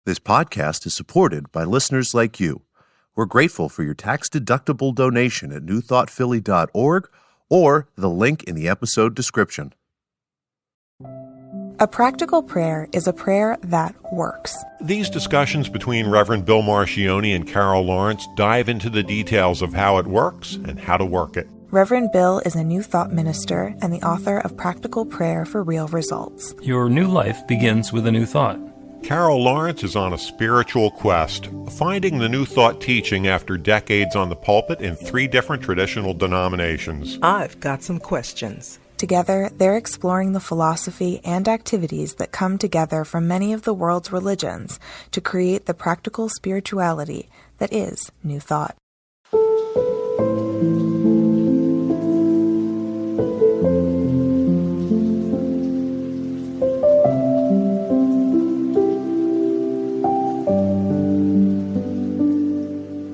This podcast is supported by listeners like you. We're grateful for your tax-deductible donation at newthoughtphilly.org or the link in the episode description. A practical prayer is a prayer that works. These discussions between Reverend Bill Marcioni and Carol Lawrence dive into the details of how it works and how to work it. Reverend Bill is a New Thought minister and the author of Practical Prayer for Real Results. Your new life begins with a new thought. Carol Lawrence is on a spiritual quest, finding the New Thought teaching after decades on the pulpit in 3 different traditional denominations. I've got some questions. Together, they're exploring the philosophy and activities that come together from many of the world's religions to create the practical spirituality that is New Thought.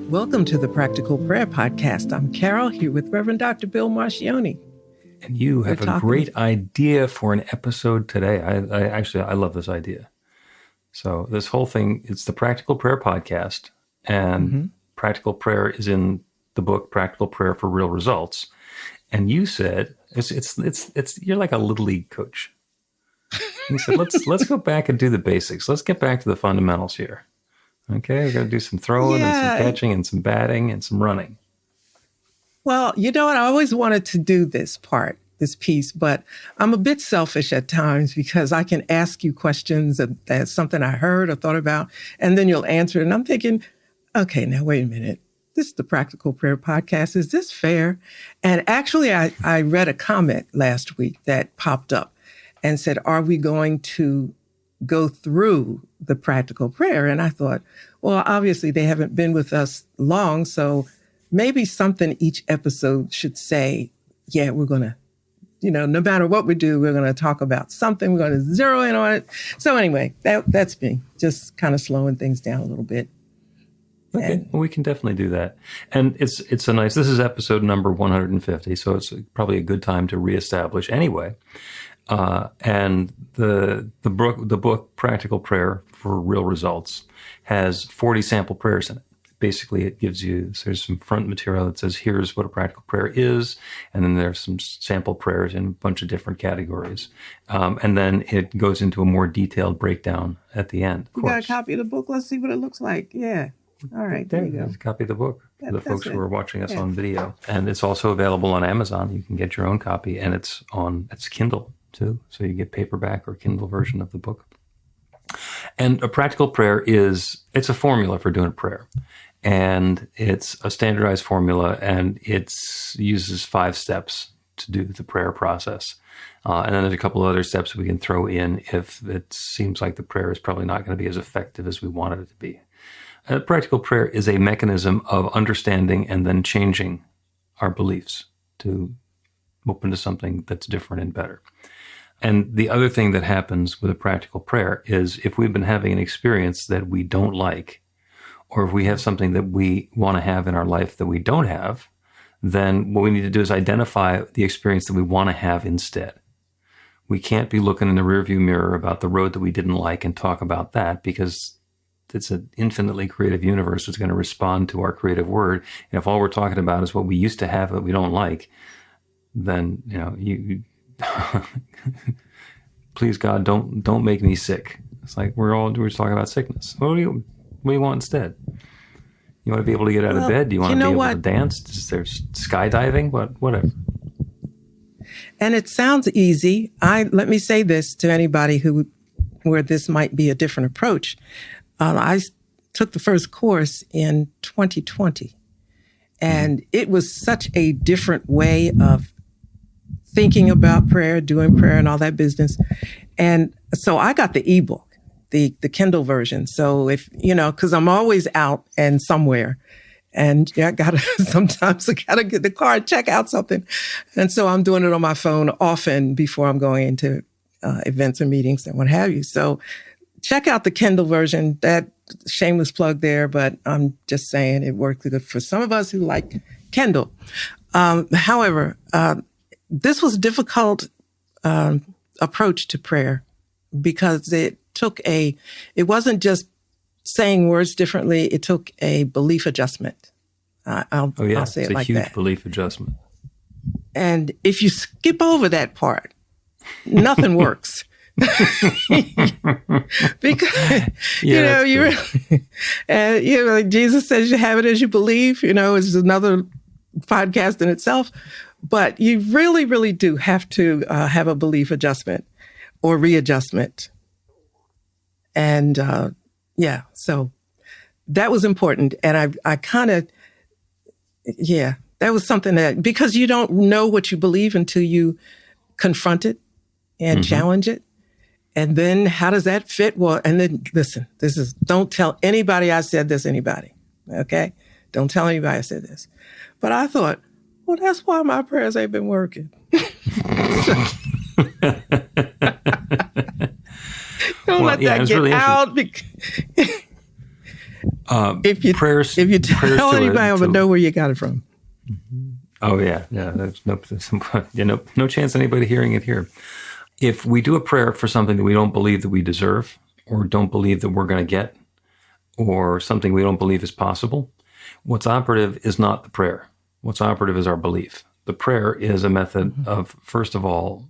Welcome to the Practical Prayer Podcast. I'm Carol, here with Reverend Dr. Bill Marcioni. And you have a great idea for an episode today. I love this idea. So this whole thing, it's the Practical Prayer Podcast, and Practical Prayer is in the book Practical Prayer for Real Results. And you said it's you're like a little league coach. You said let's go back and do the basics. Let's get back to the fundamentals here. Okay, we're going to do some throwing and some catching and some batting and some running. Well, you know what? I always wanted to do this piece, but I'm a bit selfish at times because I can ask you questions that's something I heard or thought about, and then you'll answer it. And I'm thinking, okay, now wait a minute. This is the Practical Prayer Podcast. Is this fair? And actually, I read a comment last week that popped up and said, are we going to go through the practical prayer? And I thought, well, obviously they haven't been with us long, so maybe something each episode should say, yeah, we're going to, no matter what we do, we're going to talk about something. We're going to zero in on it. So anyway, that's me, just kind of slowing things down a little bit. Okay, well, we can definitely do that. And this is episode number 150, so it's probably a good time to reestablish anyway. And the book Practical Prayer for Real Results has 40 sample prayers in it. Basically, it gives you, there's some front material that says, here's what a practical prayer is, and then there's some sample prayers in a bunch of different categories. And then it goes into a more detailed breakdown at the end. You got a copy of the book? Let's see what it looks like. Yeah. All right, there you go. There's a copy of the book for the folks who are watching us on video. And it's also available on Amazon. You can get your own copy, and it's Kindle too. So you get paperback or Kindle version of the book. And a practical prayer it's a formula for doing a prayer. And it's a standardized formula, and it uses 5 steps to do the prayer process. And then there's a couple of other steps we can throw in if it seems like the prayer is probably not going to be as effective as we wanted it to be. A practical prayer is a mechanism of understanding and then changing our beliefs to open to something that's different and better. And the other thing that happens with a practical prayer is if we've been having an experience that we don't like, or if we have something that we want to have in our life that we don't have, then what we need to do is identify the experience that we want to have instead. We can't be looking in the rearview mirror about the road that we didn't like and talk about that, because it's an infinitely creative universe that's going to respond to our creative word. And if all we're talking about is what we used to have that we don't like, then, you please God, don't make me sick. It's like we're just talking about sickness. What do you want instead? You want to be able to get out of bed? Do you want to be able to dance? Is there skydiving? Whatever. And it sounds easy. Let me say this to anybody where this might be a different approach. I took the first course in 2020, and it was such a different way of thinking about prayer, doing prayer, and all that business. And so I got the ebook, the Kindle version. So because I'm always out and somewhere, and sometimes I gotta get the car and check out something. And so I'm doing it on my phone often before I'm going into events and meetings and what have you. So check out the Kindle version. That shameless plug there, but I'm just saying it worked good for some of us who like Kindle. However, this was a difficult approach to prayer because it wasn't just saying words differently. It took a belief adjustment. I'll say it like that. It's a huge belief adjustment. And if you skip over that part, nothing works. Because, like Jesus says, you have it as you believe, it's another podcast in itself. But you really, really do have to have a belief adjustment or readjustment. And so that was important. And I kind of, that was something that, because you don't know what you believe until you confront it and challenge it. And then how does that fit? Well, and then listen, don't tell anybody I said this, anybody. Okay? Don't tell anybody I said this. But I thought, well, that's why my prayers ain't been working. Don't let that get really out. If you tell anybody, I'm gonna know where you got it from. Oh yeah. There's no chance anybody hearing it here. If we do a prayer for something that we don't believe that we deserve, or don't believe that we're going to get, or something we don't believe is possible, what's operative is not the prayer. What's operative is our belief. The prayer is a method of, first of all,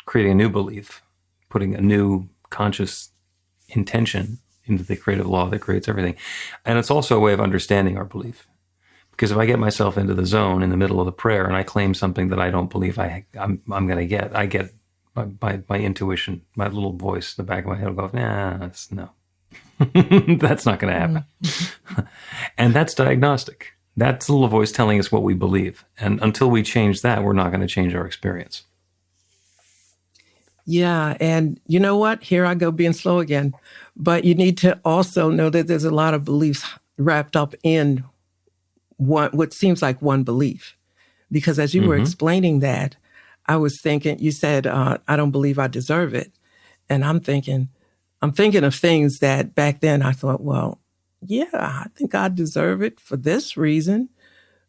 creating a new belief, putting a new conscious intention into the creative law that creates everything. And it's also a way of understanding our belief. Because if I get myself into the zone in the middle of the prayer and I claim something that I don't believe I'm going to get, I get my intuition, my little voice in the back of my head will go, no, that's not going to happen. And that's diagnostic. That's the little voice telling us what we believe. And until we change that, we're not going to change our experience. Yeah. And you know what? Here I go being slow again. But you need to also know that there's a lot of beliefs wrapped up in what seems like one belief. Because as you were explaining that, I was thinking, you said, I don't believe I deserve it. And I'm thinking of things that back then I thought, well, yeah, I think I deserve it for this reason.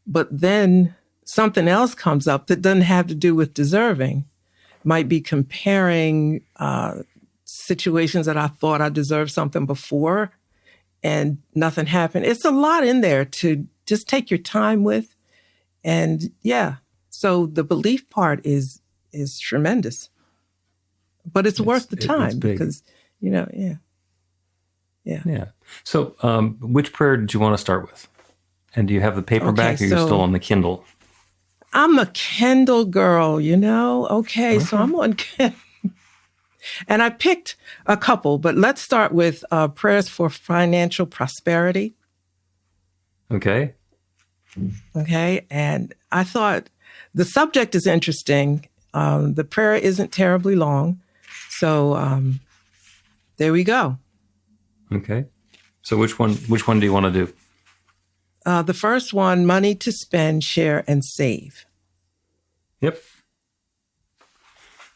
But then something else comes up that doesn't have to do with deserving. Might be comparing situations that I thought I deserved something before and nothing happened. It's a lot in there to just take your time with. And so the belief part is tremendous, but it's worth the time because, Yeah. So which prayer did you want to start with? And do you have the paperback or you're still on the Kindle? I'm a Kindle girl, Okay, so I'm on Kindle. And I picked a couple, but let's start with prayers for financial prosperity. Okay. And I thought the subject is interesting. The prayer isn't terribly long. So there we go. Okay. So which one do you want to do? The first one, money to spend, share, and save. Yep.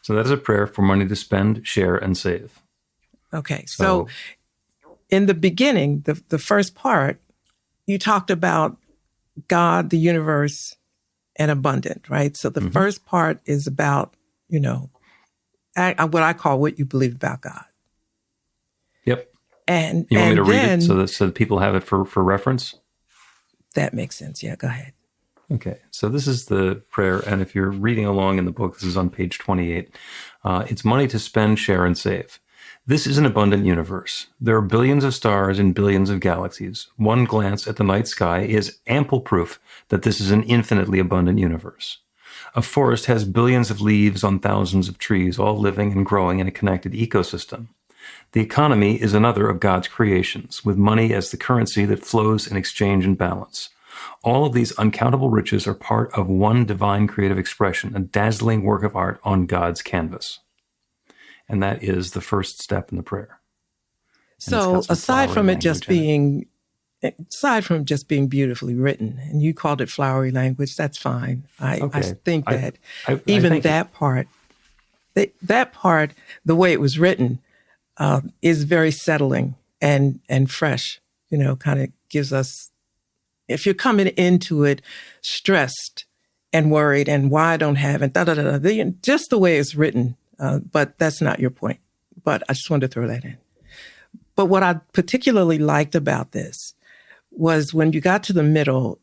So that is a prayer for money to spend, share, and save. Okay. So in the beginning, the first part, you talked about God, the universe, and abundant, right? So the first part is about, what I call what you believe about God. Yep. And you want me to read then, it so that people have it for reference? That makes sense. Yeah, go ahead. Okay, so this is the prayer, and if you're reading along in the book, this is on page 28. It's money to spend, share, and save. This is an abundant universe. There are billions of stars and billions of galaxies. One glance at the night sky is ample proof that this is an infinitely abundant universe. A forest has billions of leaves on thousands of trees, all living and growing in a connected ecosystem. The economy is another of God's creations, with money as the currency that flows in exchange and balance. All of these uncountable riches are part of one divine creative expression, a dazzling work of art on God's canvas. And that is the first step in the prayer. So aside from just being beautifully written, and you called it flowery language, that's fine. I think that that part, the way it was written, is very settling and fresh, kind of gives us, if you're coming into it stressed and worried and why I don't have it, just the way it's written. But that's not your point. But I just wanted to throw that in. But what I particularly liked about this was when you got to the middle,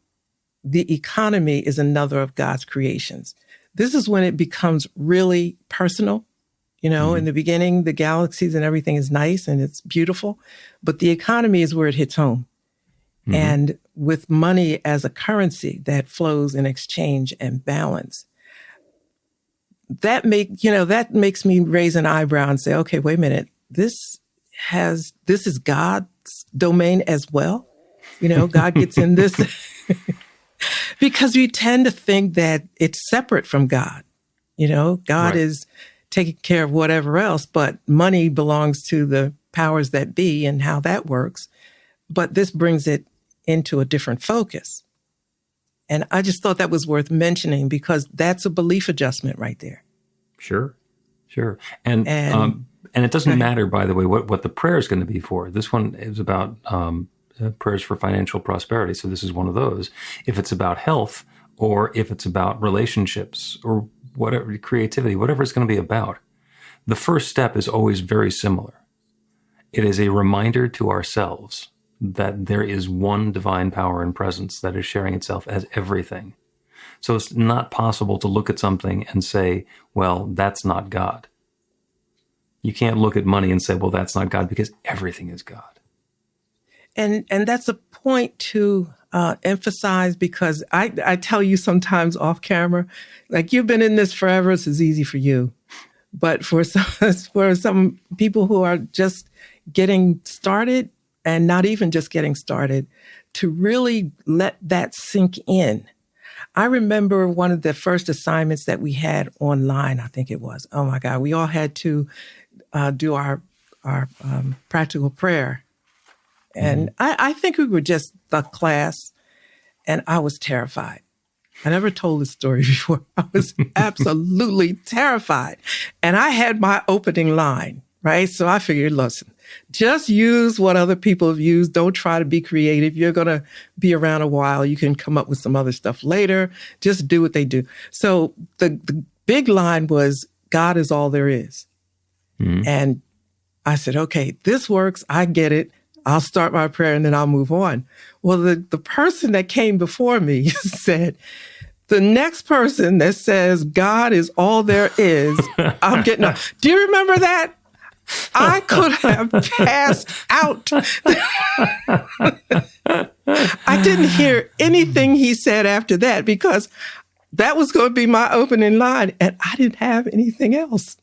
the economy is another of God's creations. This is when it becomes really personal. You know, in the beginning, the galaxies and everything is nice and it's beautiful, but the economy is where it hits home. And with money as a currency that flows in exchange and balance, that makes me raise an eyebrow and say, okay, wait a minute, this is God's domain as well. You know, God gets in this because we tend to think that it's separate from God. You know, God is taking care of whatever else, but money belongs to the powers that be and how that works. But this brings it into a different focus. And I just thought that was worth mentioning because that's a belief adjustment right there. Sure. And it doesn't matter, by the way, what the prayer is going to be for. This one is about prayers for financial prosperity. So this is one of those. If it's about health or if it's about relationships or whatever, creativity, whatever it's going to be about, the first step is always very similar. It is a reminder to ourselves that there is one divine power and presence that is sharing itself as everything. So it's not possible to look at something and say, well, that's not God. You can't look at money and say, well, that's not God, because everything is God. And that's a point to emphasize, because I tell you sometimes off camera, like, you've been in this forever, this is easy for you. But for some people who are just getting started, and not even just getting started, to really let that sink in. I remember one of the first assignments that we had online, I think it was. Oh my God, we all had to do our practical prayer. And I think we were just the class, and I was terrified. I never told this story before. I was absolutely terrified. And I had my opening line, right? So I figured, listen, just use what other people have used. Don't try to be creative. You're going to be around a while. You can come up with some other stuff later. Just do what they do. So the big line was, God is all there is. And I said, okay, this works. I get it. I'll start my prayer and then I'll move on. Well, the person that came before me said, the next person that says God is all there is, I'm getting up. Do you remember that? I could have passed out. I didn't hear anything he said after that, because that was going to be my opening line, and I didn't have anything else.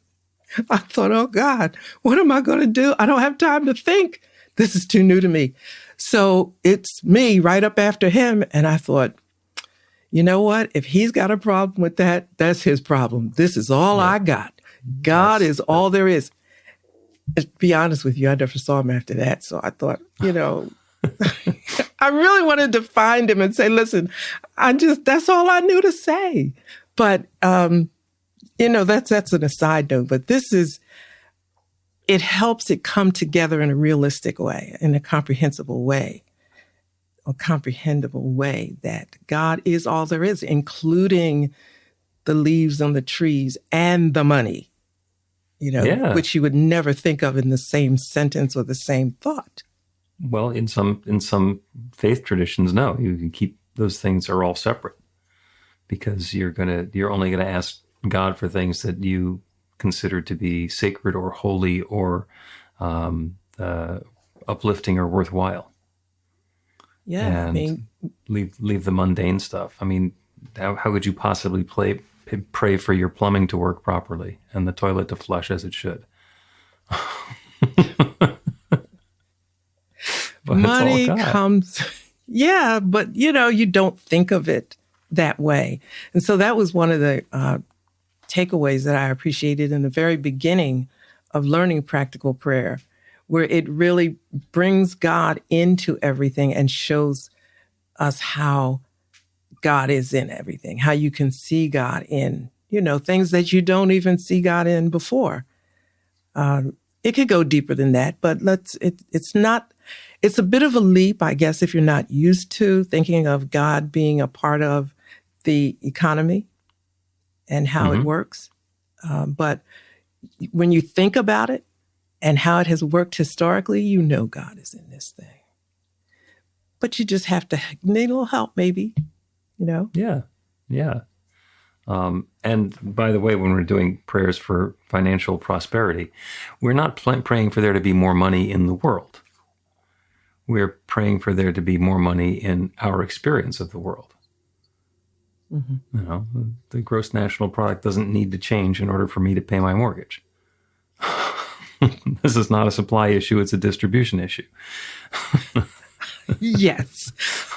I thought, oh God, what am I going to do? I don't have time to think. This is too new to me. So it's me right up after him. And I thought, you know what? If he's got a problem with that, that's his problem. This is all I got. God is all there is. To be honest with you, I never saw him after that. So I thought, you know, I really wanted to find him and say, listen, that's all I knew to say. But, you know, that's an aside note. But it helps it come together in a realistic way, in a comprehensible way, that God is all there is, including the leaves on the trees and the money. You know, which you would never think of in the same sentence or the same thought. Well, in some faith traditions, no, you keep those things are all separate, because you're only gonna ask God for things that you consider to be sacred or holy or uplifting or worthwhile. Yeah, and I mean, leave the mundane stuff. I mean, how could you possibly pray for your plumbing to work properly and the toilet to flush as it should? Money comes, but you know, you don't think of it that way. And so that was one of the takeaways that I appreciated in the very beginning of learning practical prayer, where it really brings God into everything and shows us how God is in everything, how you can see God in, you know, things that you don't even see God in before. It could go deeper than that, but it's a bit of a leap, I guess, if you're not used to thinking of God being a part of the economy and how it works. But when you think about it, and how it has worked historically, you know God is in this thing. But you just have to need a little help, maybe, you know? Yeah. And by the way, when we're doing prayers for financial prosperity, we're not praying for there to be more money in the world. We're praying for there to be more money in our experience of the world. Mm-hmm. You know, the gross national product doesn't need to change in order for me to pay my mortgage. This is not a supply issue, it's a distribution issue. Yes.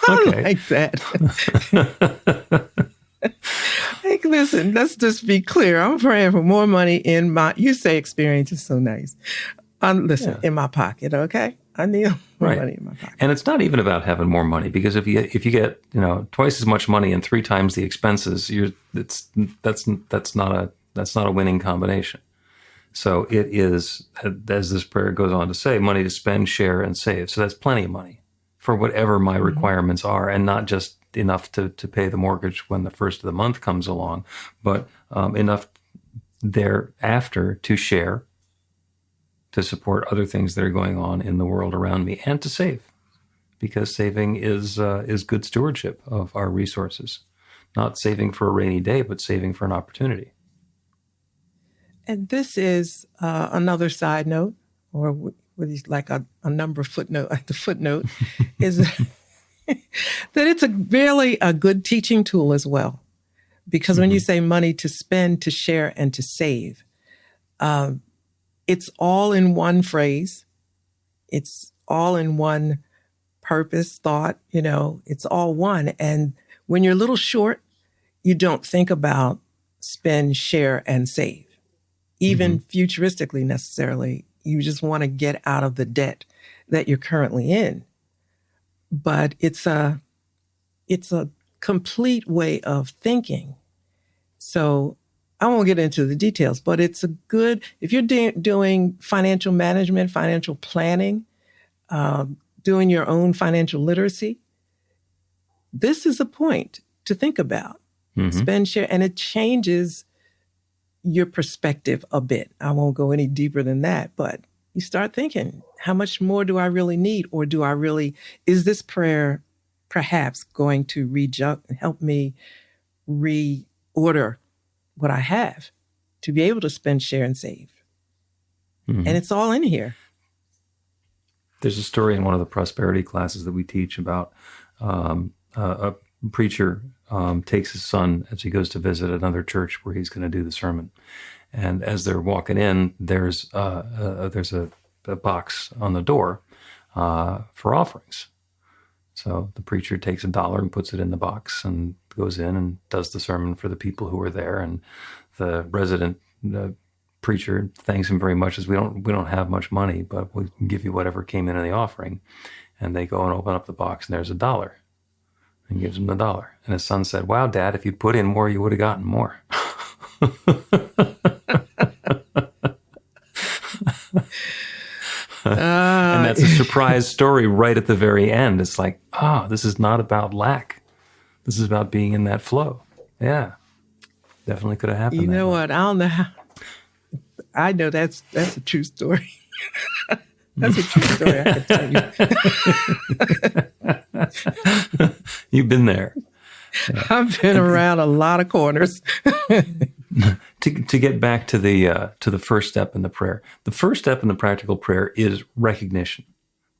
Okay. I like that. Hey, listen, let's just be clear. I'm praying for more money in my, you say experience is so nice. In my pocket, okay? I need more money in my pocket. And it's not even about having more money, because if you get, you know, twice as much money and 3 times the expenses, that's not a winning combination. So it is, as this prayer goes on to say, money to spend, share, and save. So that's plenty of money for whatever my requirements are, and not just enough to pay the mortgage when the first of the month comes along, but enough thereafter to share, to support other things that are going on in the world around me, and to save, because saving is good stewardship of our resources. Not saving for a rainy day, but saving for an opportunity. And this is another side note, or what is like a number footnote. The footnote is that it's really a good teaching tool as well. Because when you say money to spend, to share, and to save, it's all in one phrase. It's all in one purpose, thought, you know, it's all one. And when you're a little short, you don't think about spend, share, and save, even futuristically necessarily. You just want to get out of the debt that you're currently in. But it's a complete way of thinking. So I won't get into the details, but it's a good, if you're doing financial management, financial planning, doing your own financial literacy, this is a point to think about. Spend, share, and it changes your perspective a bit. I won't go any deeper than that, but you start thinking, how much more do I really need? Or is this prayer perhaps going to help me reorder what I have to be able to spend, share, and save? And it's all in here. There's a story in one of the prosperity classes that we teach about a preacher takes his son as he goes to visit another church where he's going to do the sermon. And as they're walking in, there's a box on the door for offerings. So the preacher takes $1 and puts it in the box and goes in and does the sermon for the people who are there. And the resident preacher thanks him very much, as we don't have much money, but we can give you whatever came in the offering. And they go and open up the box, and there's $1. And gives him the $1. And his son said, "Wow, Dad, if you put in more, you would have gotten more." And that's a surprise story right at the very end. It's like, this is not about lack. This is about being in that flow. Yeah, definitely could have happened. You know what? I don't know how. I know that's a true story. That's a true story, I can tell you. You've been there. Yeah. I've been around a lot of corners. To get back to the first step in the prayer, the first step in the practical prayer is recognition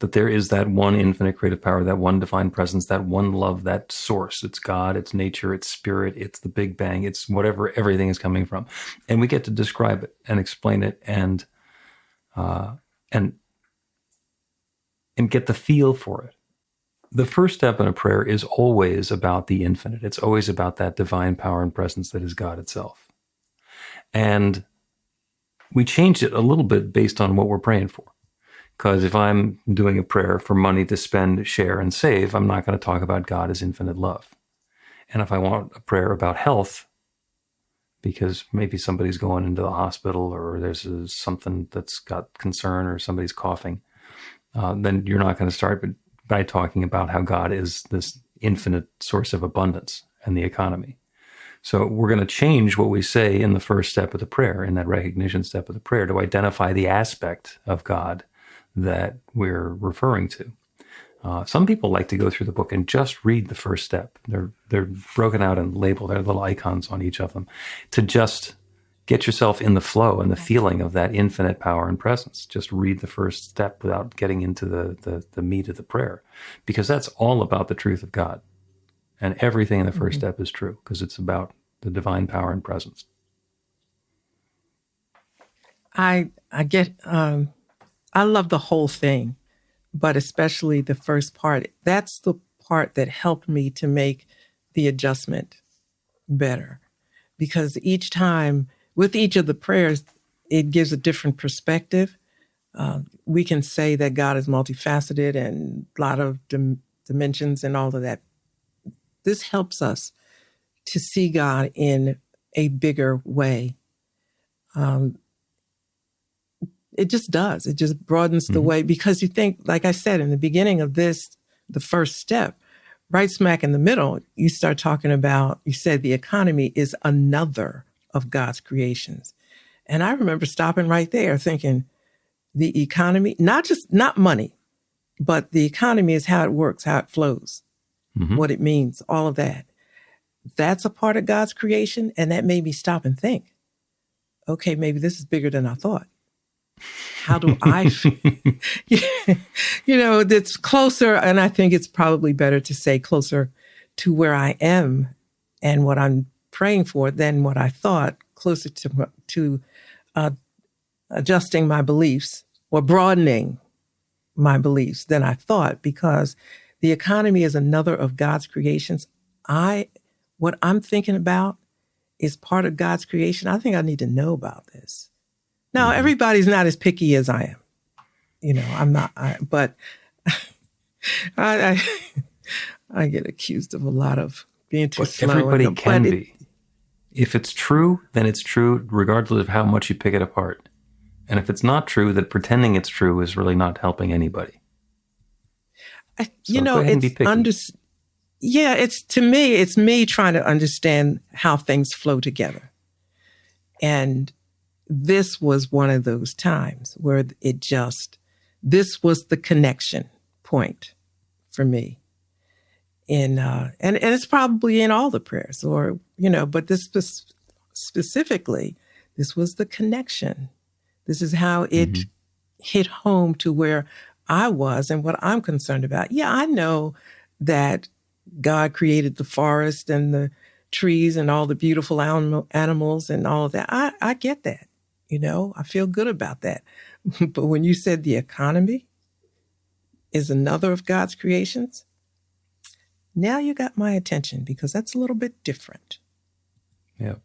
that there is that one infinite creative power, that one divine presence, that one love, that source. It's God, it's nature, it's spirit, it's the Big Bang, it's whatever everything is coming from, and we get to describe it and explain it and get the feel for it. The first step in a prayer is always about the infinite. It's always about that divine power and presence that is God itself. And we changed it a little bit based on what we're praying for. Because if I'm doing a prayer for money to spend, share, and save, I'm not going to talk about God as infinite love. And if I want a prayer about health, because maybe somebody's going into the hospital or there's something that's got concern or somebody's coughing, then you're not going to start by talking about how God is this infinite source of abundance and the economy. So we're going to change what we say in the first step of the prayer, in that recognition step of the prayer, to identify the aspect of God that we're referring to. Some people like to go through the book and just read the first step. They're broken out and labeled. There are little icons on each of them to just get yourself in the flow and the feeling of that infinite power and presence. Just read the first step without getting into the meat of the prayer, because that's all about the truth of God. And everything in the first step is true, because it's about the divine power and presence. I love the whole thing, but especially the first part. That's the part that helped me to make the adjustment better, because each time, with each of the prayers, it gives a different perspective. We can say that God is multifaceted and a lot of dimensions and all of that. This helps us to see God in a bigger way. It just does. It just broadens the way, because you think, like I said, in the beginning of this, the first step, right smack in the middle, you start talking about, you said the economy is another of God's creations. And I remember stopping right there thinking, the economy, not money, but the economy is how it works, how it flows, what it means, all of that. That's a part of God's creation. And that made me stop and think, okay, maybe this is bigger than I thought. How do I feel? That's closer. And I think it's probably better to say closer to where I am and what I'm praying for than what I thought, closer to adjusting my beliefs or broadening my beliefs than I thought, because the economy is another of God's creations. What I'm thinking about is part of God's creation. I think I need to know about this. Now, everybody's not as picky as I am. I'm not, but I get accused of a lot of being too slow. Everybody can be. If it's true, then it's true, regardless of how much you pick it apart. And if it's not true, then pretending it's true is really not helping anybody. It's me trying to understand how things flow together. And this was one of those times where this was the connection point for me. And it's probably in all the prayers, but this specifically, this was the connection. This is how it hit home to where I was and what I'm concerned about. Yeah, I know that God created the forest and the trees and all the beautiful animals and all of that. I get that. I feel good about that. But when you said the economy is another of God's creations, now you got my attention, because that's a little bit different. Yeah.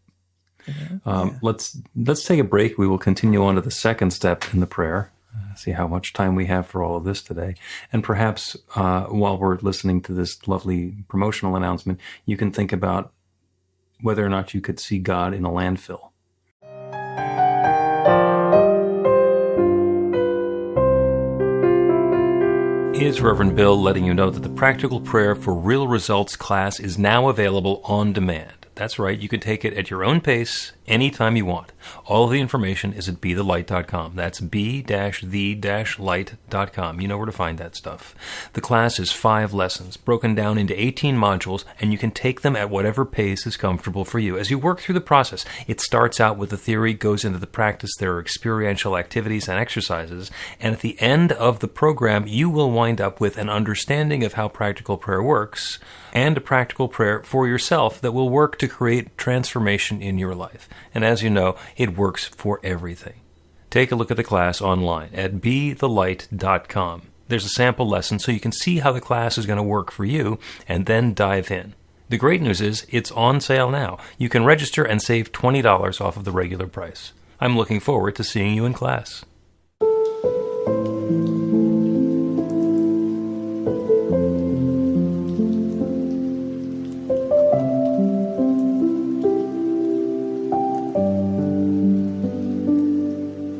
Let's take a break. We will continue on to the second step in the prayer. See how much time we have for all of this today. And perhaps while we're listening to this lovely promotional announcement, you can think about whether or not you could see God in a landfill. It's Reverend Bill letting you know that the Practical Prayer for Real Results class is now available on demand. That's right, you can take it at your own pace, anytime you want. All of the information is at BeTheLight.com. That's B-the-light.com. You know where to find that stuff. The class is 5 lessons, broken down into 18 modules, and you can take them at whatever pace is comfortable for you. As you work through the process, it starts out with the theory, goes into the practice, there are experiential activities and exercises, and at the end of the program, you will wind up with an understanding of how practical prayer works, and a practical prayer for yourself that will work to create transformation in your life. And as you know, it works for everything. Take a look at the class online at BeTheLight.com. There's a sample lesson so you can see how the class is going to work for you, and then dive in. The great news is it's on sale now. You can register and save $20 off of the regular price. I'm looking forward to seeing you in class.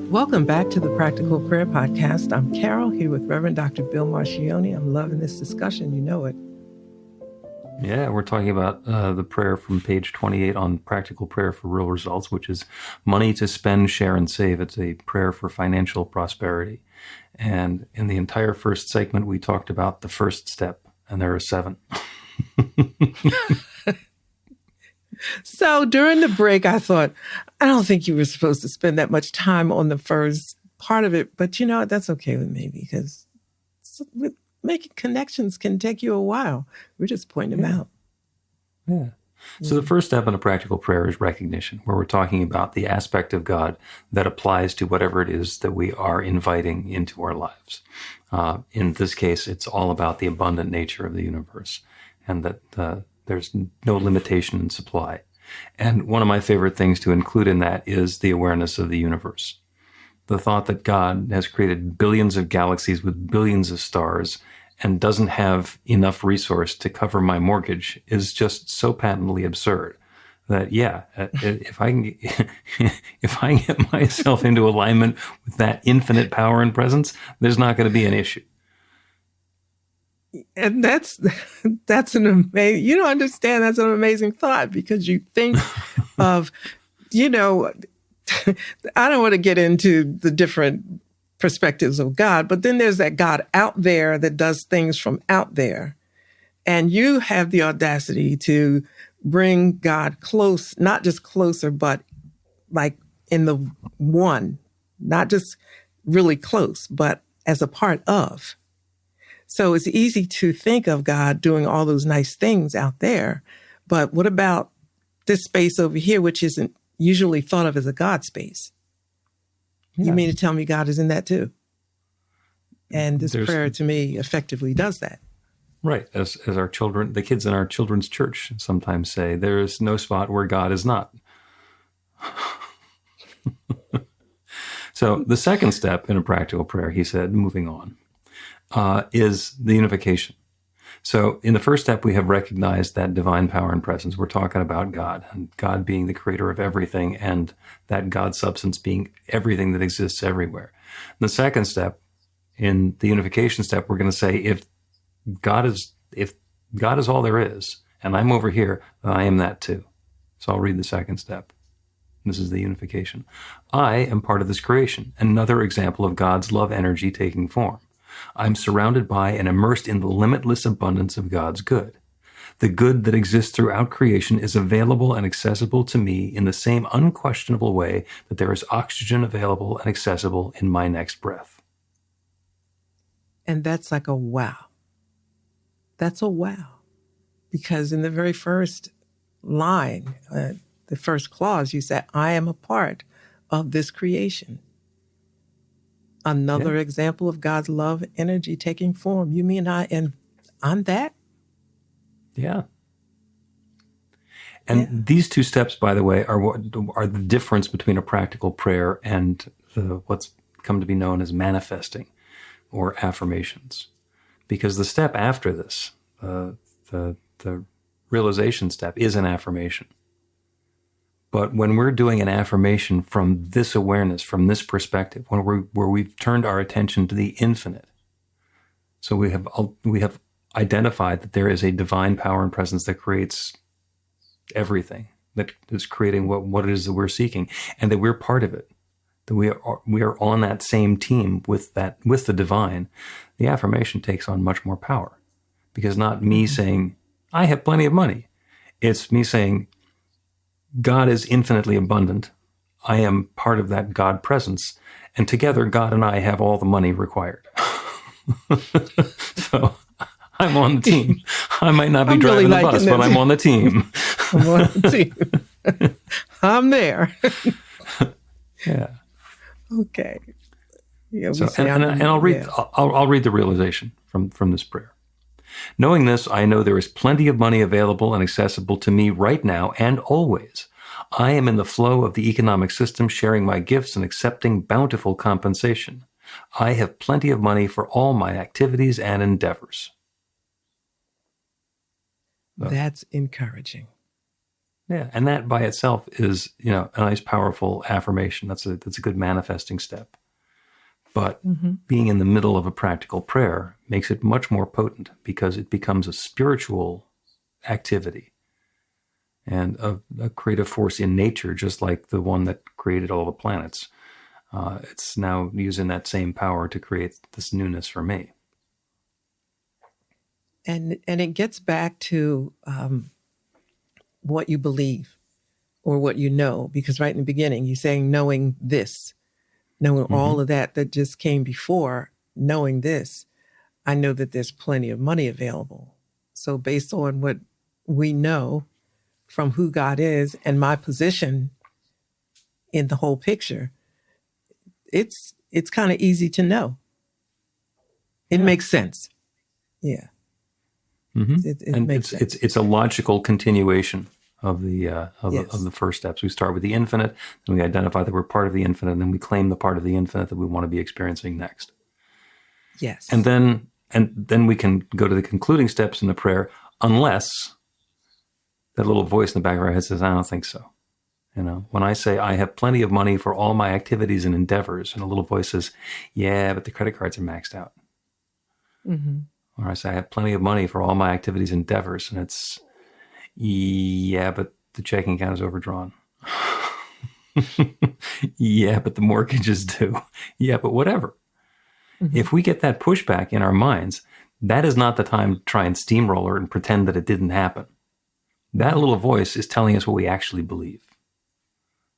Welcome back to the Practical Prayer Podcast. I'm Carol, here with Reverend Dr. Bill Marcioni. I'm loving this discussion. You know it. Yeah, we're talking about the prayer from page 28 on Practical Prayer for Real Results, which is money to spend, share, and save. It's a prayer for financial prosperity. And in the entire first segment, we talked about the first step, and there are 7. So during the break, I thought, I don't think you were supposed to spend that much time on the first part of it, but you know what? That's okay with me because making connections can take you a while. We're just pointing them out. Yeah. So the first step in a practical prayer is recognition, where we're talking about the aspect of God that applies to whatever it is that we are inviting into our lives. In this case, it's all about the abundant nature of the universe and that there's no limitation in supply. And one of my favorite things to include in that is the awareness of the universe. The thought that God has created billions of galaxies with billions of stars and doesn't have enough resource to cover my mortgage is just so patently absurd that, if I can get myself into alignment with that infinite power and presence, there's not going to be an issue. And that's an amazing, you don't understand, that's an amazing thought because you think of, I don't want to get into the different perspectives of God, but then there's that God out there that does things from out there. And you have the audacity to bring God close, not just closer, but like in the one, not just really close, but as a part of. So it's easy to think of God doing all those nice things out there. But what about this space over here, which isn't usually thought of as a God space? Yeah. You mean to tell me God is in that too? And this prayer to me effectively does that. Right. As our children, the kids in our children's church sometimes say, there is no spot where God is not. So the second step in a practical prayer, he said, moving on, is the unification. So in the first step, we have recognized that divine power and presence. We're talking about God and God being the creator of everything and that God substance being everything that exists everywhere. The second step, in the unification step, we're going to say, if God is all there is, and I'm over here, then I am that too. So I'll read the second step. This is the unification. I am part of this creation, another example of God's love energy taking form. I'm surrounded by and immersed in the limitless abundance of God's good. The good that exists throughout creation is available and accessible to me in the same unquestionable way that there is oxygen available and accessible in my next breath. And that's like a wow. That's a wow. Because in the very first line, the first clause, you said, I am a part of this creation. Another example of God's love energy taking form. You mean I'm that? Yeah. And these two steps, by the way, are the difference between a practical prayer and what's come to be known as manifesting or affirmations. Because the step after this, the realization step, is an affirmation. But when we're doing an affirmation from this awareness, from this perspective, where we've turned our attention to the infinite, so we have identified that there is a divine power and presence that creates everything, that is creating what it is that we're seeking, and that we're part of it, that we are on that same team with the divine. The affirmation takes on much more power, because not me saying I have plenty of money, it's me saying, God is infinitely abundant. I am part of that God presence. And together, God and I have all the money required. So I'm on the team. I might not be driving the bus, but I'm on the team. I'm on the team. I'm there. Yeah. Okay. Yeah, so, and I'll read. Yeah. I'll read the realization from this prayer. Knowing this, I know there is plenty of money available and accessible to me right now and always. I am in the flow of the economic system, sharing my gifts and accepting bountiful compensation. I have plenty of money for all my activities and endeavors. So, that's encouraging. Yeah, and that by itself is, a nice, powerful affirmation. That's a good manifesting step. But being in the middle of a practical prayer makes it much more potent, because it becomes a spiritual activity and a creative force in nature, just like the one that created all the planets. It's now using that same power to create this newness for me. And it gets back to what you believe or what you know, because right in the beginning, you're saying knowing this, knowing all of that just came before, knowing this, I know that there's plenty of money available. So based on what we know from who God is and my position in the whole picture, it's kind of easy to know. It makes sense. Yeah. It makes sense. It's a logical continuation of the first steps. We start with the infinite, then we identify that we're part of the infinite, and then we claim the part of the infinite that we want to be experiencing next. Yes. And then we can go to the concluding steps in the prayer, unless that little voice in the back of our head says, I don't think so. When I say I have plenty of money for all my activities and endeavors, and a little voice says, yeah, but the credit cards are maxed out. Or I say I have plenty of money for all my activities and endeavors, and it's, yeah, but the checking account is overdrawn. Yeah, but the mortgage is due. Yeah, but whatever. If we get that pushback in our minds, that is not the time to try and steamroller and pretend that it didn't happen. That little voice is telling us what we actually believe.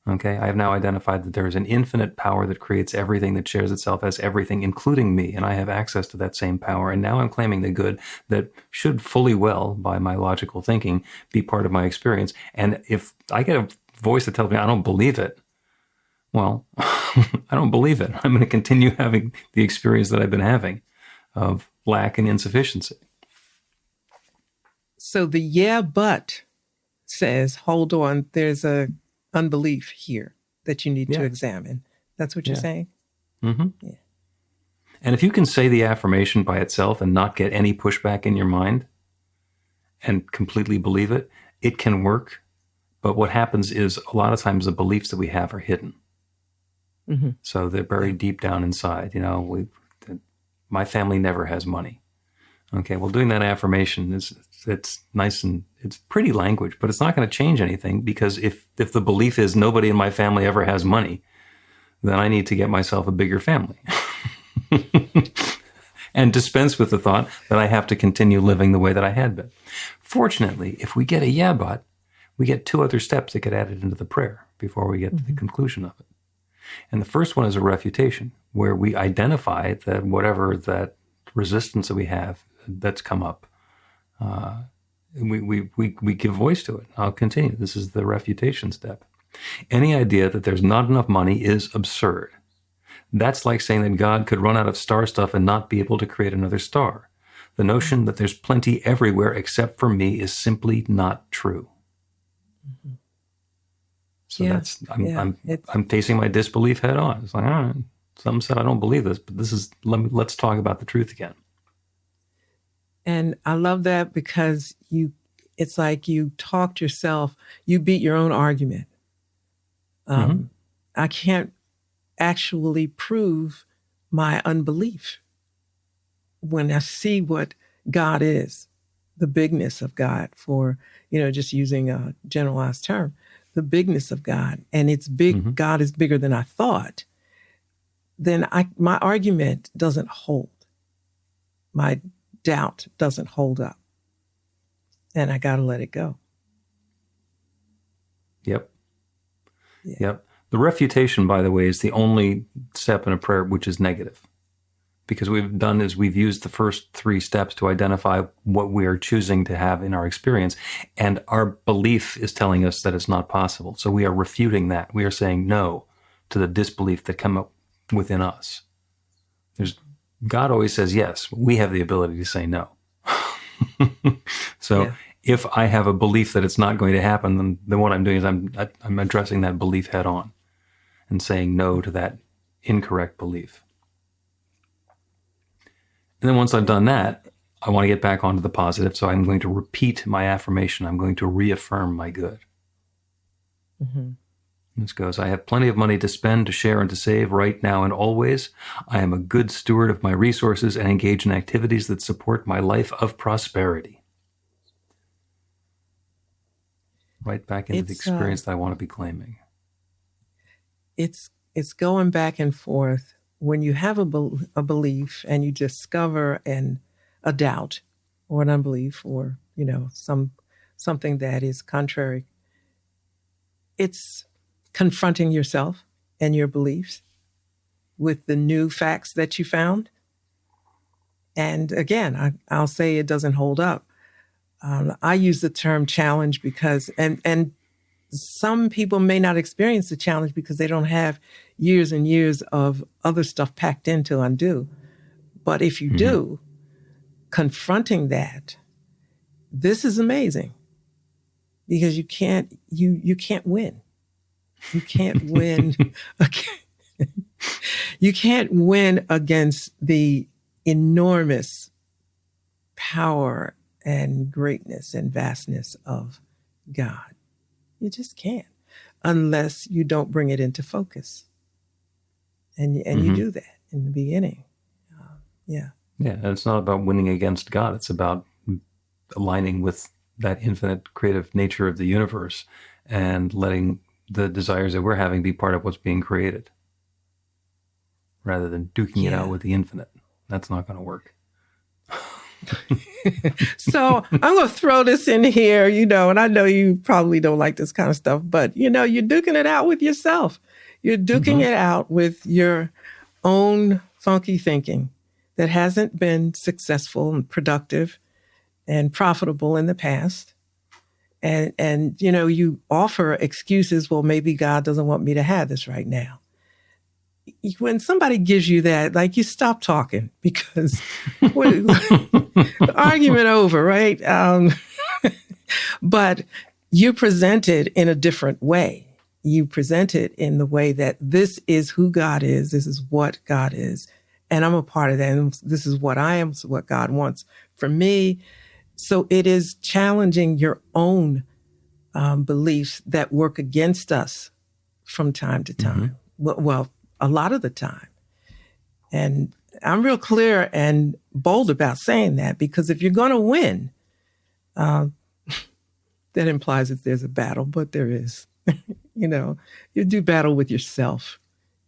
Okay, I have now identified that there is an infinite power that creates everything, that shares itself as everything, including me, and I have access to that same power. And now I'm claiming the good that should fully well, by my logical thinking, be part of my experience. And if I get a voice that tells me I don't believe it, well, I don't believe it. I'm going to continue having the experience that I've been having of lack and insufficiency. So the yeah, but says, hold on, there's a unbelief here that you need to examine. That's what you're saying? Yeah. And if you can say the affirmation by itself and not get any pushback in your mind and completely believe it, it can work. But what happens is a lot of times the beliefs that we have are hidden. So they're buried deep down inside. My family never has money. Okay, well, doing that affirmation it's nice and it's pretty language, but it's not going to change anything, because if the belief is nobody in my family ever has money, then I need to get myself a bigger family and dispense with the thought that I have to continue living the way that I had been. Fortunately, if we get a yeah, but, we get two other steps that get added into the prayer before we get to the conclusion of it. And the first one is a refutation, where we identify that whatever that resistance that we have that's come up, we give voice to it. I'll continue. This is the refutation step. Any idea that there's not enough money is absurd. That's like saying that God could run out of star stuff and not be able to create another star. The notion that there's plenty everywhere except for me is simply not true. So I'm facing my disbelief head on. It's like, all right, some said I don't believe this, but let's talk about the truth again. And I love that, because it's like you talked yourself, you beat your own argument. I can't actually prove my unbelief when I see what God is, the bigness of God, for, just using a generalized term, the bigness of God, and it's big. God is bigger than I thought. Then my argument doesn't hold. My doubt doesn't hold up, and I got to let it go. Yep. The refutation, by the way, is the only step in a prayer which is negative, because we've used the first three steps to identify what we are choosing to have in our experience, and our belief is telling us that it's not possible. So we are refuting that. We are saying no to the disbelief that come up within us. God always says yes, but we have the ability to say no. If I have a belief that it's not going to happen, then what I'm doing is I'm addressing that belief head on and saying no to that incorrect belief. And then once I've done that, I want to get back onto the positive. So I'm going to repeat my affirmation. I'm going to reaffirm my good. This goes, I have plenty of money to spend, to share, and to save right now and always. I am a good steward of my resources and engage in activities that support my life of prosperity. right back into the experience that I want to be claiming. It's going back and forth. When you have a belief and you discover a doubt or an unbelief or, something that is contrary, it's confronting yourself and your beliefs with the new facts that you found. And again, I'll say it doesn't hold up. I use the term challenge because, and some people may not experience the challenge because they don't have years and years of other stuff packed in to undo. But if you do, confronting that, this is amazing because you can't win. You can't win. You can't win against the enormous power and greatness and vastness of God. You just can't unless you don't bring it into focus. And you do that in the beginning. Yeah. And it's not about winning against God. It's about aligning with that infinite creative nature of the universe and letting the desires that we're having be part of what's being created rather than duking it out with the infinite. That's not going to work. So I'm going to throw this in here, and I know you probably don't like this kind of stuff, but, you're duking it out with yourself. You're duking it out with your own funky thinking that hasn't been successful and productive and profitable in the past. And you offer excuses. Well, maybe God doesn't want me to have this right now. When somebody gives you that, you stop talking because the argument over, right? But you present it in a different way. You present it in the way that this is who God is. This is what God is. And I'm a part of that. And this is what I am. So what God wants from me. So it is challenging your own beliefs that work against us from time to time. Well, a lot of the time. And I'm real clear and bold about saying that because if you're going to win, that implies that there's a battle, but there is. You do battle with yourself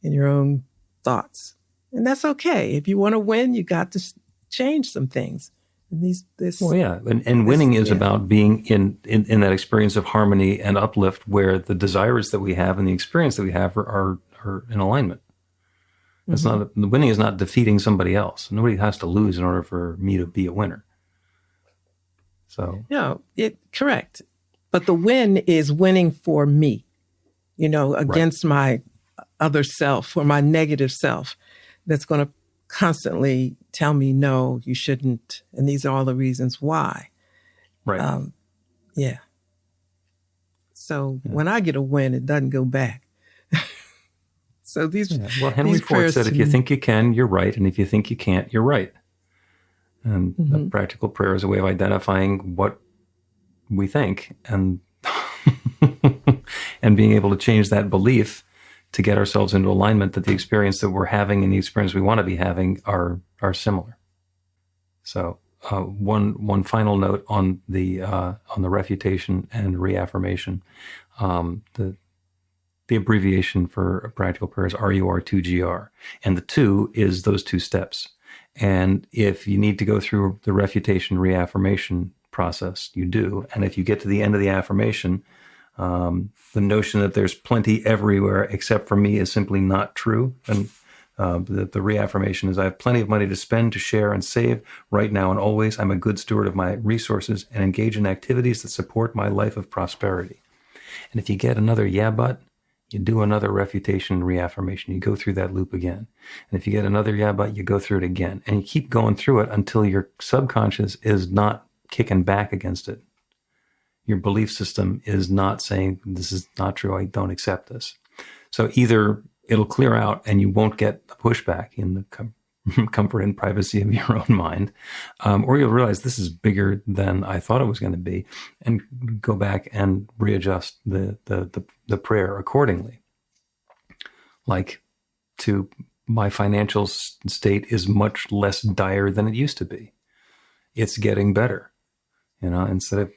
and your own thoughts. And that's okay. If you want to win, you got to change some things. And winning is about being in that experience of harmony and uplift where the desires that we have and the experience that we have are in alignment. It's not winning is not defeating somebody else. Nobody has to lose in order for me to be a winner. So correct. But the win is winning for me, against my other self or my negative self that's going to constantly tell me, no, you shouldn't. And these are all the reasons why. Right. So when I get a win, it doesn't go back. So Henry Ford said, if you think you can, you're right. And if you think you can't, you're right. And a practical prayer is a way of identifying what we think and and being able to change that belief to get ourselves into alignment that the experience that we're having and the experience we want to be having are similar. So one final note on the refutation and reaffirmation. The abbreviation for a practical prayer is RUR2GR. And the 2 is those 2 steps. And if you need to go through the refutation reaffirmation process, you do. And if you get to the end of the affirmation, the notion that there's plenty everywhere except for me is simply not true. And the reaffirmation is I have plenty of money to spend, to share, and save right now and always. I'm a good steward of my resources and engage in activities that support my life of prosperity. And if you get another but, you do another refutation reaffirmation. You go through that loop again. And if you get another but, you go through it again. And you keep going through it until your subconscious is not kicking back against it. Your belief system is not saying, this is not true, I don't accept this. So either it'll clear out and you won't get the pushback in the comfort and privacy of your own mind, or you'll realize this is bigger than I thought it was going to be, and go back and readjust the prayer accordingly. Like, to my financial state is much less dire than it used to be. It's getting better. Instead of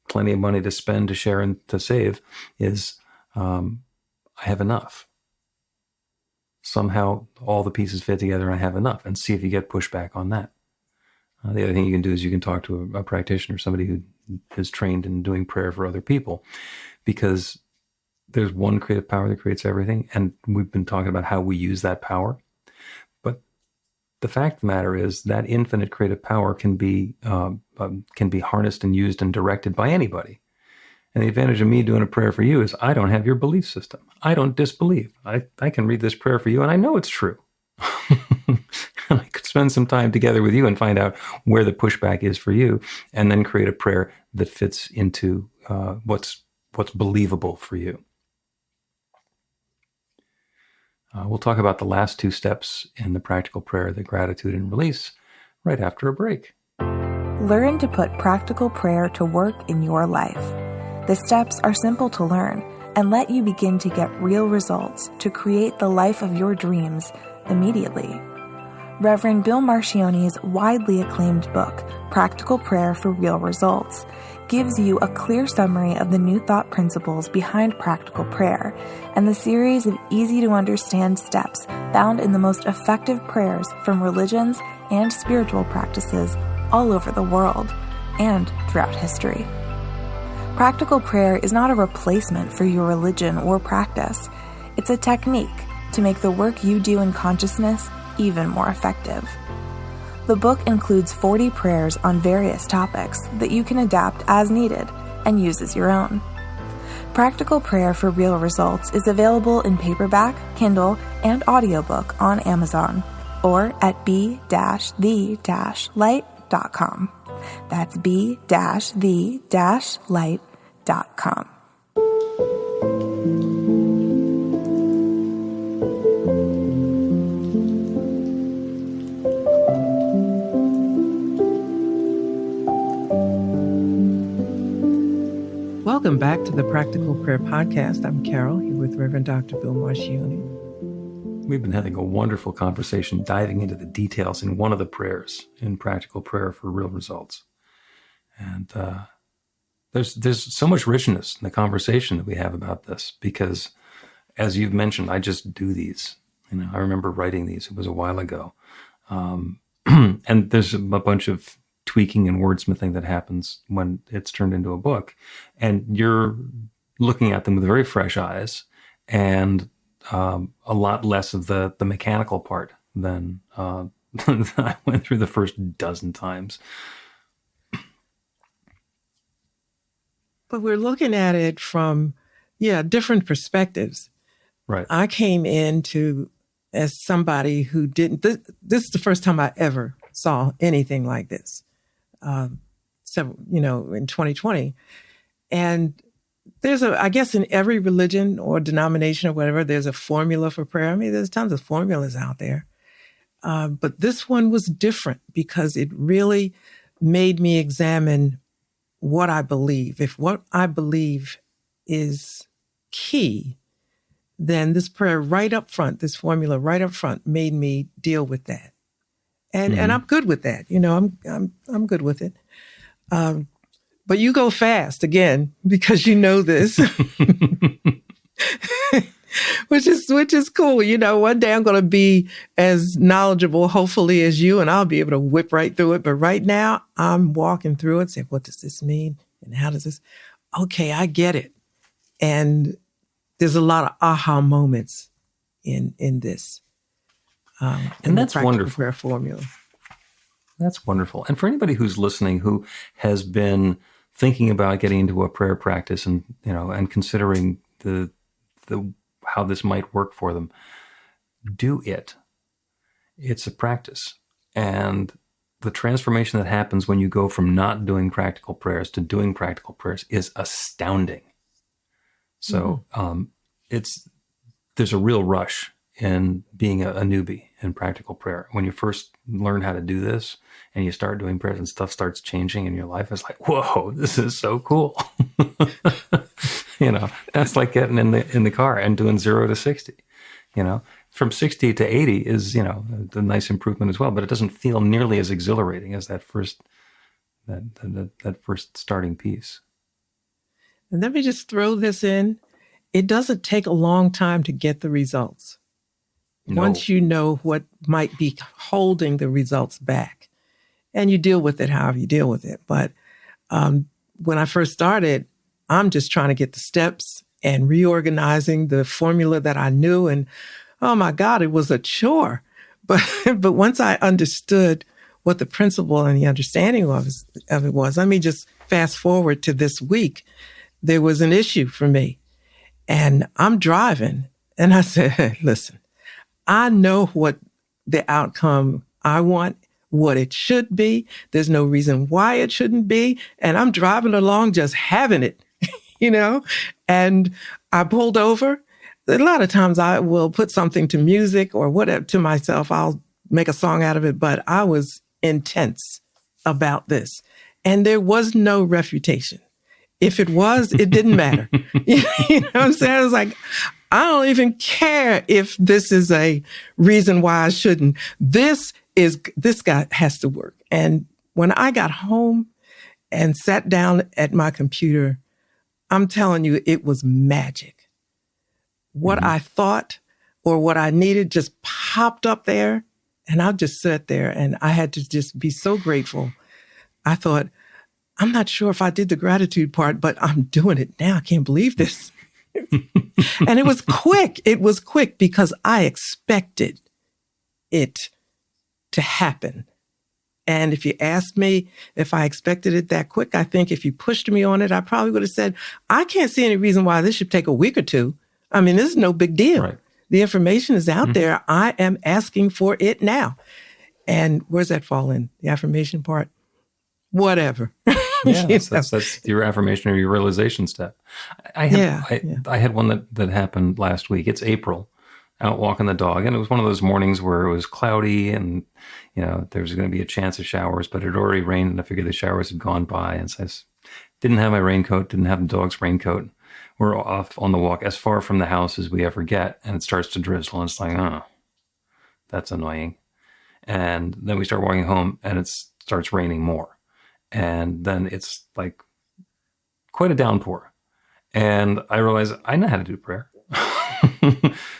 plenty of money to spend, to share, and to save is I have enough. Somehow all the pieces fit together and I have enough, and see if you get pushback on that. The other thing you can do is you can talk to a practitioner, somebody who is trained in doing prayer for other people, because there's one creative power that creates everything. And we've been talking about how we use that power. But the fact of the matter is that infinite creative power can be harnessed and used and directed by anybody. And the advantage of me doing a prayer for you is I don't have your belief system. I don't disbelieve. I can read this prayer for you and I know it's true. And I could spend some time together with you and find out where the pushback is for you, and then create a prayer that fits into what's believable for you. We'll talk about the last two steps in the practical prayer, the gratitude and release, right after a break. Learn to put practical prayer to work in your life. The steps are simple to learn and let you begin to get real results to create the life of your dreams immediately. Reverend Bill Marcione's widely acclaimed book, Practical Prayer for Real Results, gives you a clear summary of the New Thought principles behind practical prayer and the series of easy-to-understand steps found in the most effective prayers from religions and spiritual practices all over the world and throughout history. Practical prayer is not a replacement for your religion or practice. It's a technique to make the work you do in consciousness even more effective. The book includes 40 prayers on various topics that you can adapt as needed and use as your own. Practical Prayer for Real Results is available in paperback, Kindle, and audiobook on Amazon or at b-the-light.com. That's b-the-light.com. Welcome back to the Practical Prayer Podcast. I'm Carol, here with Reverend Dr. Bill Marcione. We've been having a wonderful conversation diving into the details in one of the prayers in Practical Prayer for Real Results. And there's so much richness in the conversation that we have about this because, as you've mentioned, I just do these. I remember writing these. It was a while ago. And there's a bunch of tweaking and wordsmithing that happens when it's turned into a book. And you're looking at them with very fresh eyes and a lot less of the mechanical part than I went through the first dozen times. But we're looking at it from, different perspectives. Right. I came into as somebody who didn't, this is the first time I ever saw anything like this. In 2020. And there's I guess in every religion or denomination or whatever, there's a formula for prayer. I mean, there's tons of formulas out there. But this one was different because it really made me examine what I believe. If what I believe is key, then this prayer right up front, this formula right up front made me deal with that. And I'm good with that. I'm good with it. But you go fast again because you know this, which is cool. One day I'm going to be as knowledgeable, hopefully, as you, and I'll be able to whip right through it. But right now I'm walking through it, saying, what does this mean? And how does this? Okay, I get it. And there's a lot of aha moments in this. And that's wonderful. Prayer formula. That's wonderful. And for anybody who's listening who has been thinking about getting into a prayer practice and and considering the how this might work for them, do it. It's a practice, and the transformation that happens when you go from not doing practical prayers to doing practical prayers is astounding. So there's a real rush in being a newbie in practical prayer. When you first learn how to do this and you start doing prayers and stuff starts changing in your life, it's like, whoa, this is so cool. That's like getting in the car and doing 0 to 60. From 60 to 80 is, a nice improvement as well, but it doesn't feel nearly as exhilarating as that first starting piece. And let me just throw this in. It doesn't take a long time to get the results. No. Once you know what might be holding the results back, and you deal with it however you deal with it. But when I first started, I'm just trying to get the steps and reorganizing the formula that I knew. And oh my God, it was a chore. But once I understood what the principle and the understanding of it was, let me just fast forward to this week. There was an issue for me, and I'm driving, and I said, hey, listen, I know what the outcome I want, what it should be. There's no reason why it shouldn't be. And I'm driving along just having it, and I pulled over. A lot of times I will put something to music or whatever to myself. I'll make a song out of it, but I was intense about this. And there was no refutation. If it was, it didn't matter. You know what I'm saying? I was like, I don't even care if this is a reason why I shouldn't. This guy has to work. And when I got home and sat down at my computer, I'm telling you, it was magic. What I thought or what I needed just popped up there, and I just sat there, and I had to just be so grateful. I thought, I'm not sure if I did the gratitude part, but I'm doing it now. I can't believe this. And it was quick. It was quick because I expected it to happen. And if you asked me if I expected it that quick, I think if you pushed me on it, I probably would have said, I can't see any reason why this should take a week or two. I mean, this is no big deal. Right. The information is out there. I am asking for it now. And where's that fall in? The affirmation part? Whatever. Yeah, that's your affirmation or your realization step. I had one that happened last week. It's April, out walking the dog, and it was one of those mornings where it was cloudy and, there was going to be a chance of showers, but it had already rained, and I figured the showers had gone by, and so I didn't have my raincoat, didn't have the dog's raincoat. We're off on the walk as far from the house as we ever get, and it starts to drizzle, and it's like, oh, that's annoying. And then we start walking home, and it starts raining more. And then it's like quite a downpour. And I realized I know how to do prayer.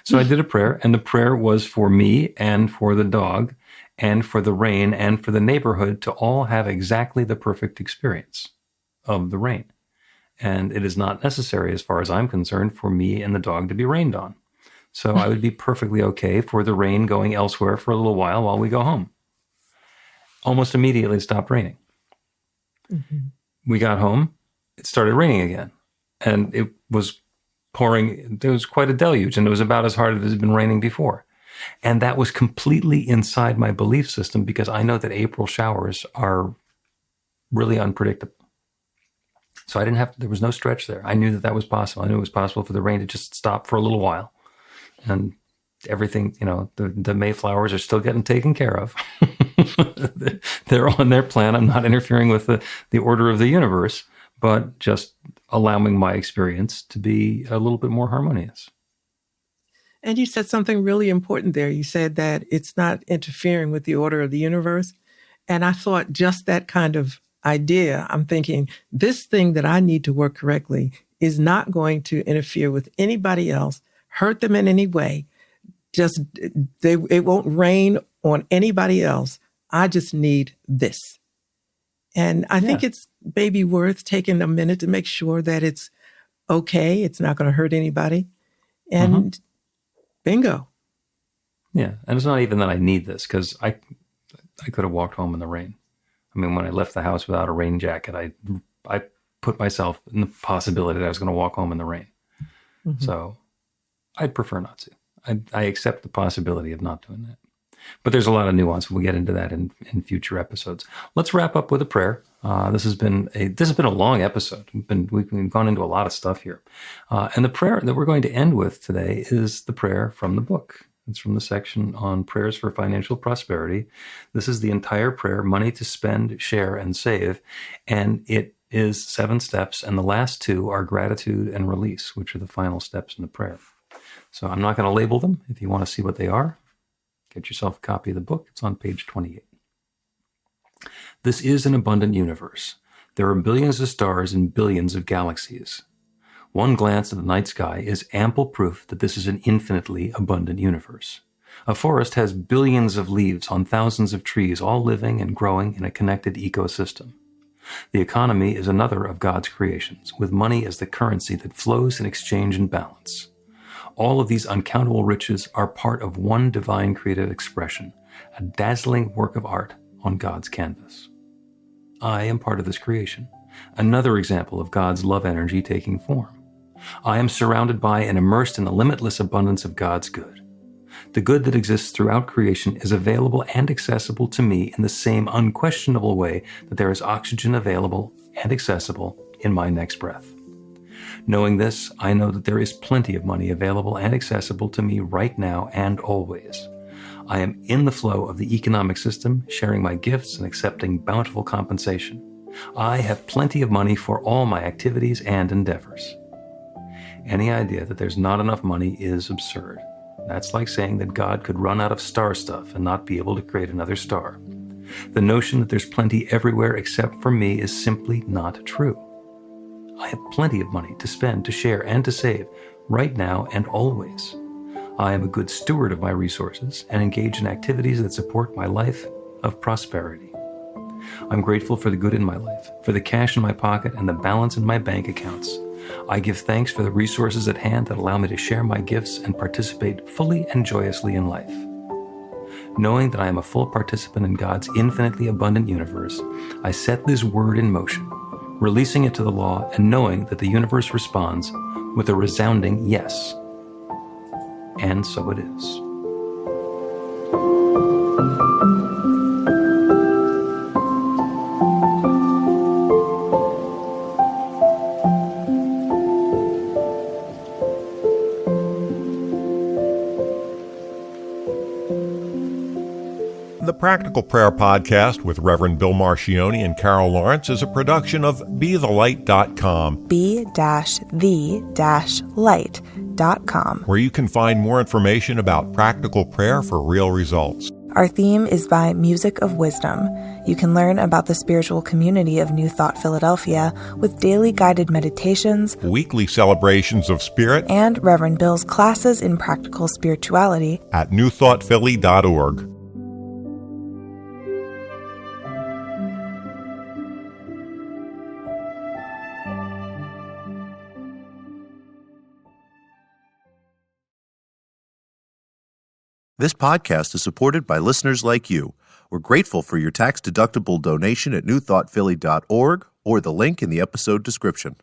So I did a prayer, and the prayer was for me and for the dog and for the rain and for the neighborhood to all have exactly the perfect experience of the rain. And it is not necessary, as far as I'm concerned, for me and the dog to be rained on. So I would be perfectly okay for the rain going elsewhere for a little while we go home. Almost immediately it stopped raining. Mm-hmm. We got home, it started raining again, and it was pouring. There was quite a deluge, and it was about as hard as it had been raining before. And that was completely inside my belief system, because I know that April showers are really unpredictable. So there was no stretch there. I knew that was possible. I knew it was possible for the rain to just stop for a little while. And everything, the Mayflowers are still getting taken care of. They're on their plan. I'm not interfering with the order of the universe, but just allowing my experience to be a little bit more harmonious. And you said something really important there. You said that it's not interfering with the order of the universe. And I thought just that kind of idea, I'm thinking this thing that I need to work correctly is not going to interfere with anybody else, hurt them in any way. It won't rain on anybody else. I just need this. And I think it's maybe worth taking a minute to make sure that it's okay. It's not going to hurt anybody. And bingo. Yeah. And it's not even that I need this, because I could have walked home in the rain. I mean, when I left the house without a rain jacket, I put myself in the possibility that I was going to walk home in the rain. Mm-hmm. So I'd prefer not to. I accept the possibility of not doing that. But there's a lot of nuance. We'll get into that in future episodes. Let's wrap up with a prayer. This has been a long episode. We've gone into a lot of stuff here. And the prayer that we're going to end with today is the prayer from the book. It's from the section on prayers for financial prosperity. This is the entire prayer, money to spend, share, and save. And it is 7 steps. And the last 2 are gratitude and release, which are the final steps in the prayer. So I'm not going to label them. If you want to see what they are, get yourself a copy of the book. It's on page 28. This is an abundant universe. There are billions of stars and billions of galaxies. One glance at the night sky is ample proof that this is an infinitely abundant universe. A forest has billions of leaves on thousands of trees, all living and growing in a connected ecosystem. The economy is another of God's creations, with money as the currency that flows in exchange and balance. All of these uncountable riches are part of one divine creative expression, a dazzling work of art on God's canvas. I am part of this creation, another example of God's love energy taking form. I am surrounded by and immersed in the limitless abundance of God's good. The good that exists throughout creation is available and accessible to me in the same unquestionable way that there is oxygen available and accessible in my next breath. Knowing this, I know that there is plenty of money available and accessible to me right now and always. I am in the flow of the economic system, sharing my gifts and accepting bountiful compensation. I have plenty of money for all my activities and endeavors. Any idea that there's not enough money is absurd. That's like saying that God could run out of star stuff and not be able to create another star. The notion that there's plenty everywhere except for me is simply not true. I have plenty of money to spend, to share, and to save, right now and always. I am a good steward of my resources and engage in activities that support my life of prosperity. I'm grateful for the good in my life, for the cash in my pocket and the balance in my bank accounts. I give thanks for the resources at hand that allow me to share my gifts and participate fully and joyously in life. Knowing that I am a full participant in God's infinitely abundant universe, I set this word in motion, releasing it to the law and knowing that the universe responds with a resounding yes. And so it is. The Practical Prayer Podcast with Reverend Bill Marcioni and Carol Lawrence is a production of BeTheLight.com. be-the-light.com. Where you can find more information about practical prayer for real results. Our theme is by Music of Wisdom. You can learn about the spiritual community of New Thought Philadelphia with daily guided meditations, Weekly celebrations of spirit, and Reverend Bill's classes in practical spirituality at newthoughtphilly.org. This podcast is supported by listeners like you. We're grateful for your tax-deductible donation at newthoughtphilly.org or the link in the episode description.